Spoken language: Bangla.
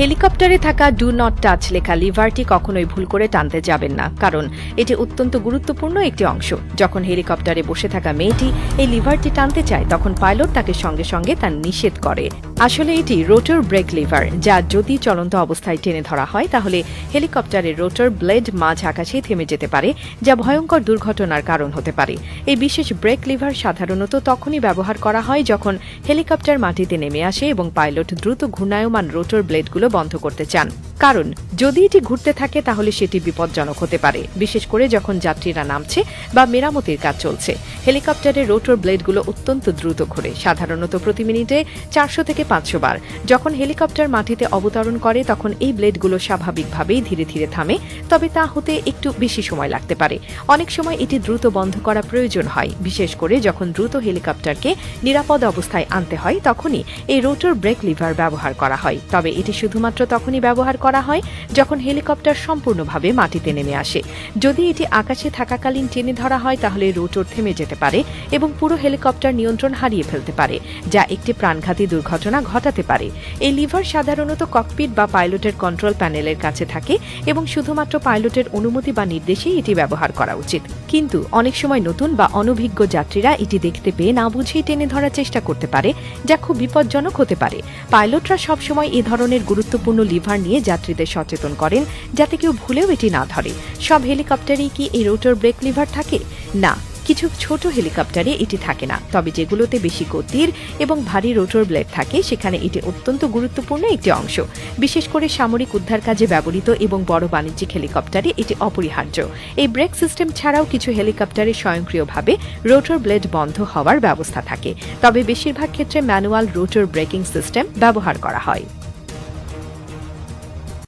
হেলিকপ্টারে থাকা ডু নট টাচ লেখা লিভারটি কখনোই ভুল করে টানতে যাবেন না, কারণ এটি অত্যন্ত গুরুত্বপূর্ণ একটি অংশ। যখন হেলিকপ্টারে বসে থাকা মেয়েটি এই লিভারটি টানতে চায়, তখন পাইলট তাকে সঙ্গে সঙ্গে তা নিষেধ করে। আসলে এটি রোটর ব্রেক লিভার, যা যদি চলন্ত অবস্থায় টেনে ধরা হয় তাহলে হেলিকপ্টারের রোটর ব্লেড মাঝ আকাশে থেমে যেতে পারে, যা ভয়ঙ্কর দুর্ঘটনার কারণ হতে পারে। এই বিশেষ ব্রেক লিভার সাধারণত তখনই ব্যবহার করা হয় যখন হেলিকপ্টার মাটিতে নেমে আসে এবং পাইলট দ্রুত ঘূর্ণায়মান রোটর ব্লেডগুলো বন্ধ করতে চান, কারণ যদি এটি ঘুরতে থাকে তাহলে সেটি বিপজ্জনক হতে পারে, বিশেষ করে যখন যাত্রীরা নামছে বা মেরামতির কাজ চলছে। হেলিকপ্টারের রোটর ব্লেডগুলো অত্যন্ত দ্রুত ঘোরে, সাধারণত প্রতি মিনিটে 400 থেকে 500 বার। যখন হেলিকপ্টার মাটিতে অবতরণ করে তখন এই ব্লেডগুলো স্বাভাবিকভাবেই ধীরে ধীরে থামে, তবে তা হতে একটু বেশি সময় লাগতে পারে। অনেক সময় এটি দ্রুত বন্ধ করা প্রয়োজন হয়, বিশেষ করে যখন দ্রুত হেলিকপ্টারকে নিরাপদ অবস্থায় আনতে হয়, তখনই এই রোটর ব্রেক লিভার ব্যবহার করা হয়। তবে এটি শুধুমাত্র তখনই ব্যবহার করা হয় যখন হেলিকপ্টার সম্পূর্ণভাবে মাটিতে নেমে আসে। যদি এটি আকাশে থাকাকালীন টেনে ধরা হয় তাহলে রোটর থেমে যেতে পারে এবং পুরো হেলিকপ্টার নিয়ন্ত্রণ হারিয়ে ফেলতে পারে, যা একটি প্রাণঘাতী দুর্ঘটনা ঘটাতে পারে। এই লিভার সাধারণত ককপিট বা পাইলটের কন্ট্রোল প্যানেলের কাছে থাকে এবং শুধুমাত্র পাইলটের অনুমতি বা নির্দেশেই এটি ব্যবহার করা উচিত। কিন্তু অনেক সময় নতুন বা অনভিজ্ঞ যাত্রীরা এটি দেখতে পেয়ে না বুঝেই টেনে ধরার চেষ্টা করতে পারে, যা খুব বিপজ্জনক হতে পারে। পাইলটরা সবসময় এ ধরনের গুরুত্বপূর্ণ লিভার নিয়ে যাত্রীদের সচেতন করেন, যাতে কেউ ভুলেও এটি না ধরে। সব হেলিকপ্টারেই কি এই রোটর ব্রেক লিভার থাকে? না, কিছু ছোট হেলিকপ্টারে এটি থাকে না, তবে যেগুলোতে বেশি গতির এবং ভারী রোটর ব্লেড থাকে সেখানে এটি অত্যন্ত গুরুত্বপূর্ণ একটি অংশ। বিশেষ করে সামরিক উদ্ধার কাজে ব্যবহৃত এবং বড় বাণিজ্যিক হেলিকপ্টারে এটি অপরিহার্য। এই ব্রেক সিস্টেম ছাড়াও কিছু হেলিকপ্টারে স্বয়ংক্রিয়ভাবে রোটর ব্লেড বন্ধ হওয়ার ব্যবস্থা থাকে, তবে বেশিরভাগ ক্ষেত্রে ম্যানুয়াল রোটর ব্রেকিং সিস্টেম ব্যবহার করা হয়।